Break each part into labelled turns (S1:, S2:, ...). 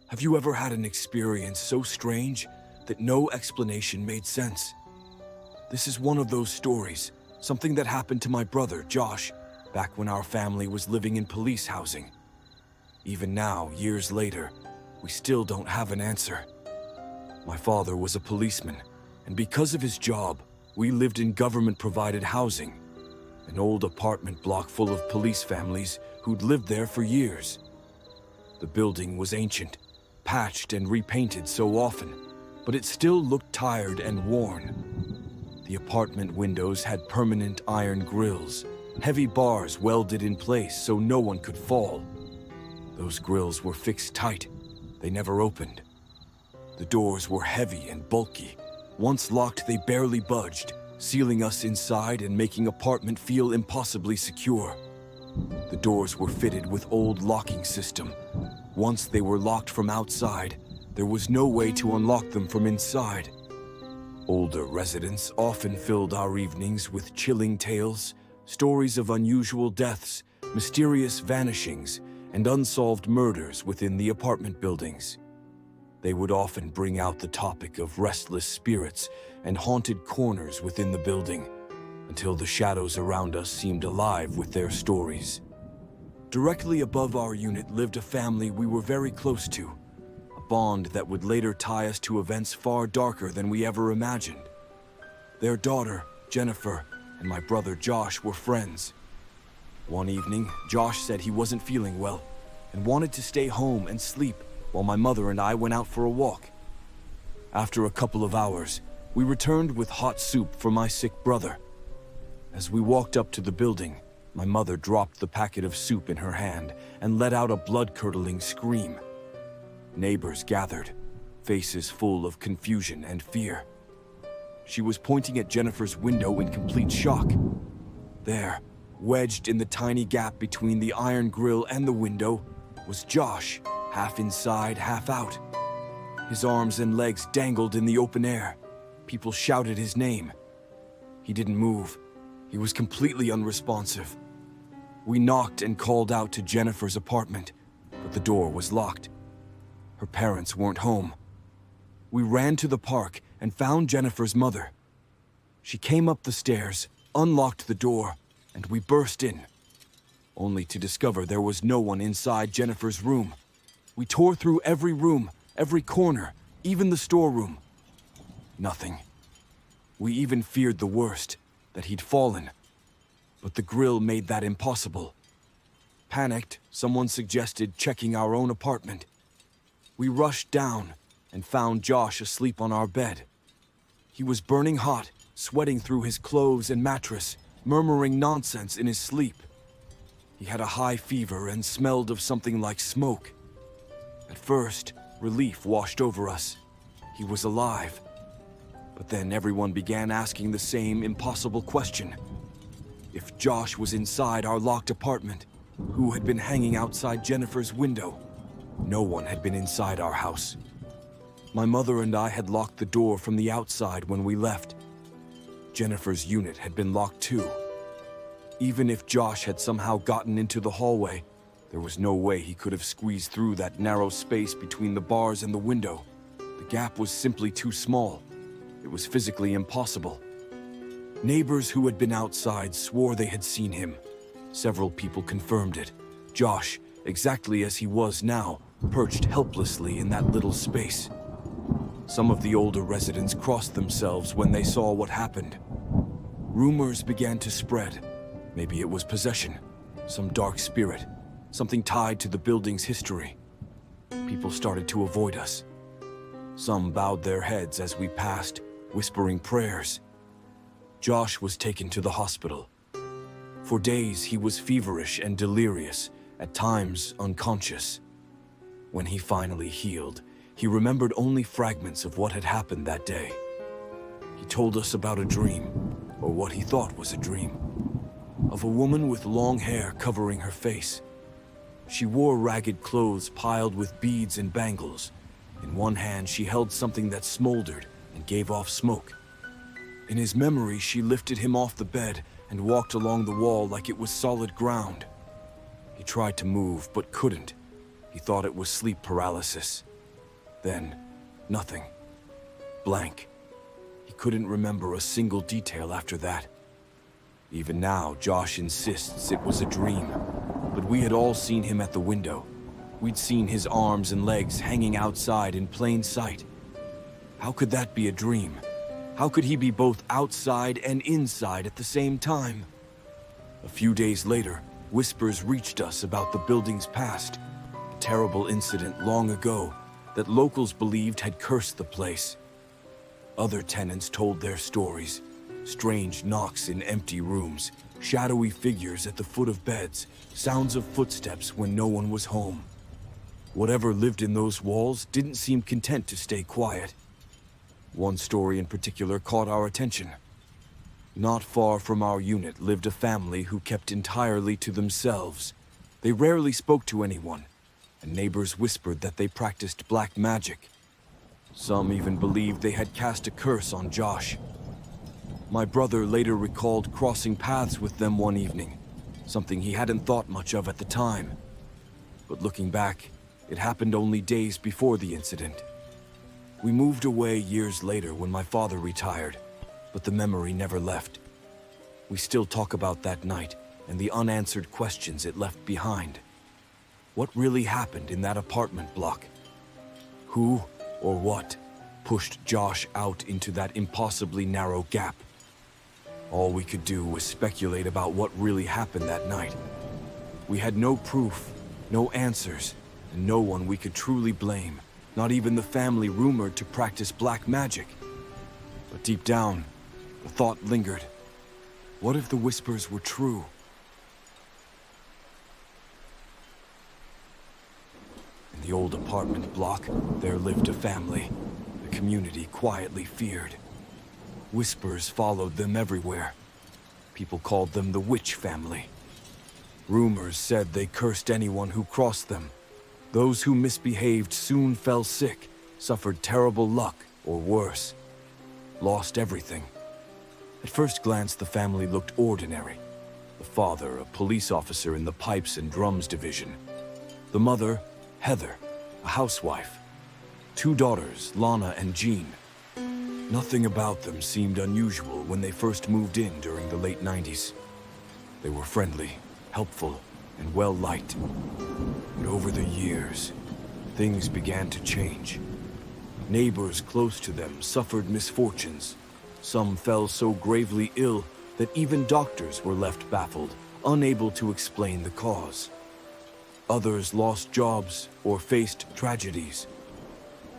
S1: Have you ever had an experience so strange that no explanation made sense? This is one of those stories, something that happened to my brother, Josh, back when our family was living in police housing. Even now, years later, we still don't have an answer. My father was a policeman, and because of his job, we lived in government-provided housing, an old apartment block full of police families who'd lived there for years. The building was ancient, patched and repainted so often, but it still looked tired and worn. The apartment windows had permanent iron grills, heavy bars welded in place so no one could fall. Those grills were fixed tight. They never opened. The doors were heavy and bulky. Once locked, they barely budged, sealing us inside and making apartment feel impossibly secure. The doors were fitted with old locking system. Once they were locked from outside, there was no way to unlock them from inside. Older residents often filled our evenings with chilling tales, stories of unusual deaths, mysterious vanishings, and unsolved murders within the apartment buildings. They would often bring out the topic of restless spirits and haunted corners within the building, until the shadows around us seemed alive with their stories. Directly above our unit lived a family we were very close to, a bond that would later tie us to events far darker than we ever imagined. Their daughter, Jennifer, and my brother Josh were friends. One evening, Josh said he wasn't feeling well and wanted to stay home and sleep while my mother and I went out for a walk. After a couple of hours, we returned with hot soup for my sick brother. As we walked up to the building, my mother dropped the packet of soup in her hand and let out a blood-curdling scream. Neighbors gathered, faces full of confusion and fear. She was pointing at Jennifer's window in complete shock. There, wedged in the tiny gap between the iron grill and the window, was Josh, half inside, half out. His arms and legs dangled in the open air. People shouted his name. He didn't move. He was completely unresponsive. We knocked and called out to Jennifer's apartment, but the door was locked. Her parents weren't home. We ran to the park and found Jennifer's mother. She came up the stairs, unlocked the door, and we burst in, only to discover there was no one inside Jennifer's room. We tore through every room, every corner, even the storeroom. Nothing. We even feared the worst, that he'd fallen. But the grill made that impossible. Panicked, someone suggested checking our own apartment. We rushed down and found Josh asleep on our bed. He was burning hot, sweating through his clothes and mattress, murmuring nonsense in his sleep. He had a high fever and smelled of something like smoke. At first, relief washed over us. He was alive. But then everyone began asking the same impossible question. If Josh was inside our locked apartment, who had been hanging outside Jennifer's window? No one had been inside our house. My mother and I had locked the door from the outside when we left. Jennifer's unit had been locked too. Even if Josh had somehow gotten into the hallway, there was no way he could have squeezed through that narrow space between the bars and the window. The gap was simply too small. It was physically impossible. Neighbors who had been outside swore they had seen him. Several people confirmed it. Josh, exactly as he was now, perched helplessly in that little space. Some of the older residents crossed themselves when they saw what happened. Rumors began to spread. Maybe it was possession, some dark spirit, something tied to the building's history. People started to avoid us. Some bowed their heads as we passed, whispering prayers. Josh was taken to the hospital. For days, he was feverish and delirious, at times unconscious. When he finally healed, he remembered only fragments of what had happened that day. He told us about a dream, or what he thought was a dream, of a woman with long hair covering her face. She wore ragged clothes piled with beads and bangles. In one hand, she held something that smoldered and gave off smoke. In his memory, she lifted him off the bed and walked along the wall like it was solid ground. He tried to move, but couldn't. He thought it was sleep paralysis. Then, nothing. Blank. He couldn't remember a single detail after that. Even now, Josh insists it was a dream, but we had all seen him at the window. We'd seen his arms and legs hanging outside in plain sight. How could that be a dream? How could he be both outside and inside at the same time? A few days later, whispers reached us about the building's past, a terrible incident long ago that locals believed had cursed the place. Other tenants told their stories. Strange knocks in empty rooms, shadowy figures at the foot of beds, sounds of footsteps when no one was home. Whatever lived in those walls didn't seem content to stay quiet. One story in particular caught our attention. Not far from our unit lived a family who kept entirely to themselves. They rarely spoke to anyone, and neighbors whispered that they practiced black magic. Some even believed they had cast a curse on Josh. My brother later recalled crossing paths with them one evening, something he hadn't thought much of at the time. But looking back, it happened only days before the incident. We moved away years later when my father retired, but the memory never left. We still talk about that night and the unanswered questions it left behind. What really happened in that apartment block? Who or what pushed Josh out into that impossibly narrow gap? All we could do was speculate about what really happened that night. We had no proof, no answers, and no one we could truly blame, not even the family rumored to practice black magic. But deep down, the thought lingered. What if the whispers were true? In the old apartment block, there lived a family the community quietly feared. Whispers followed them everywhere. People called them the Witch family. Rumors said they cursed anyone who crossed them. Those who misbehaved soon fell sick, suffered terrible luck, or worse, lost everything. At first glance, the family looked ordinary. The father, a police officer in the pipes and drums division. The mother, Heather, a housewife. 2 daughters, Lana and Jean. Nothing about them seemed unusual when they first moved in during the late 90s. They were friendly, helpful, and well-liked. But over the years, things began to change. Neighbors close to them suffered misfortunes. Some fell so gravely ill that even doctors were left baffled, unable to explain the cause. Others lost jobs or faced tragedies.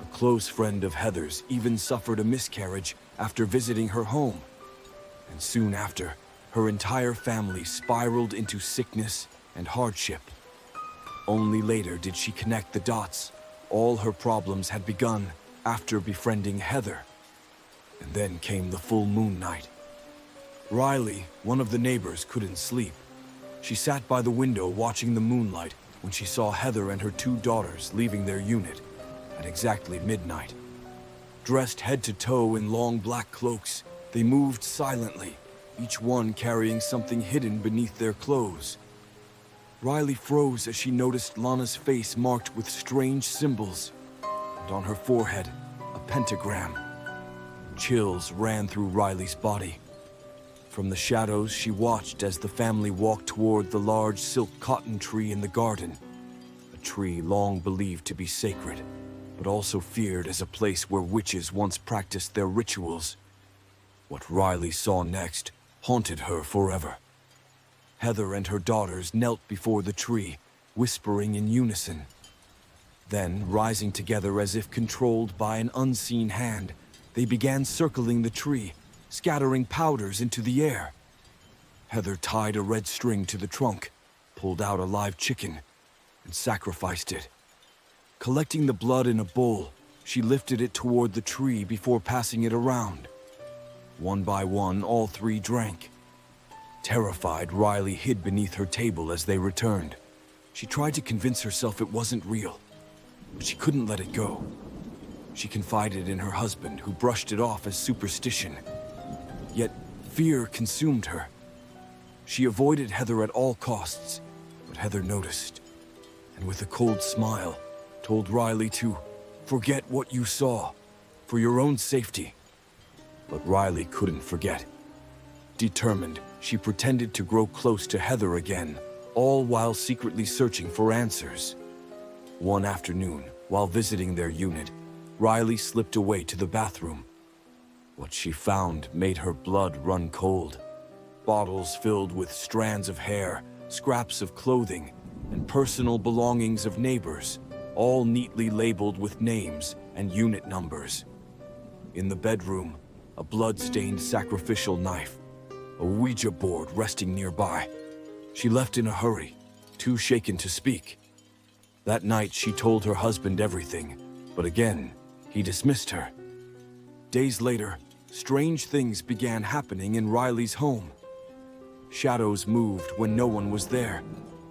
S1: A close friend of Heather's even suffered a miscarriage after visiting her home. And soon after, her entire family spiraled into sickness and hardship. Only later did she connect the dots. All her problems had begun after befriending Heather. And then came the full moon night. Riley, one of the neighbors, couldn't sleep. She sat by the window watching the moonlight when she saw Heather and her 2 daughters leaving their unit at exactly midnight. Dressed head to toe in long black cloaks, they moved silently, each one carrying something hidden beneath their clothes. Riley froze as she noticed Lana's face marked with strange symbols, and on her forehead, a pentagram. Chills ran through Riley's body. From the shadows, she watched as the family walked toward the large silk cotton tree in the garden, a tree long believed to be sacred, but also feared as a place where witches once practiced their rituals. What Riley saw next haunted her forever. Heather and her daughters knelt before the tree, whispering in unison. Then, rising together as if controlled by an unseen hand, they began circling the tree, scattering powders into the air. Heather tied a red string to the trunk, pulled out a live chicken, and sacrificed it. Collecting the blood in a bowl, she lifted it toward the tree before passing it around. One by one, all 3 drank. Terrified, Riley hid beneath her table as they returned. She tried to convince herself it wasn't real, but she couldn't let it go. She confided in her husband, who brushed it off as superstition. Yet, fear consumed her. She avoided Heather at all costs, but Heather noticed, and with a cold smile, told Riley to Forget what you saw, for your own safety. But Riley couldn't forget. Determined, she pretended to grow close to Heather again, all while secretly searching for answers. One afternoon, while visiting their unit, Riley slipped away to the bathroom. What she found made her blood run cold. Bottles filled with strands of hair, scraps of clothing, and personal belongings of neighbors, all neatly labeled with names and unit numbers. In the bedroom, a blood-stained sacrificial knife, a Ouija board resting nearby. She left in a hurry, too shaken to speak. That night she told her husband everything, but again, he dismissed her. Days later, strange things began happening in Riley's home. Shadows moved when no one was there.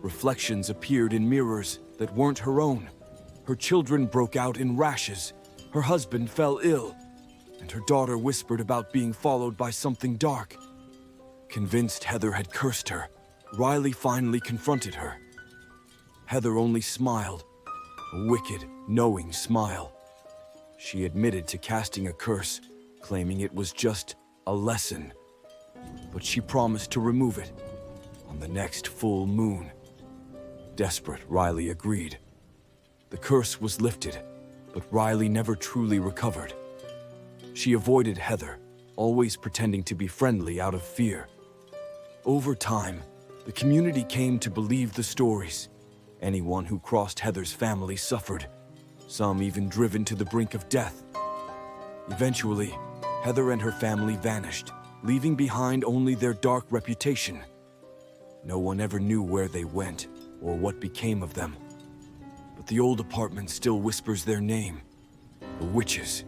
S1: Reflections appeared in mirrors that weren't her own. Her children broke out in rashes. Her husband fell ill, and her daughter whispered about being followed by something dark. Convinced Heather had cursed her, Riley finally confronted her. Heather only smiled, a wicked, knowing smile. She admitted to casting a curse, claiming it was just a lesson. But she promised to remove it on the next full moon. Desperate, Riley agreed. The curse was lifted, but Riley never truly recovered. She avoided Heather, always pretending to be friendly out of fear. Over time, the community came to believe the stories. Anyone who crossed Heather's family suffered, some even driven to the brink of death. Eventually, Heather and her family vanished, leaving behind only their dark reputation. No one ever knew where they went or what became of them. But the old apartment still whispers their name, the witches.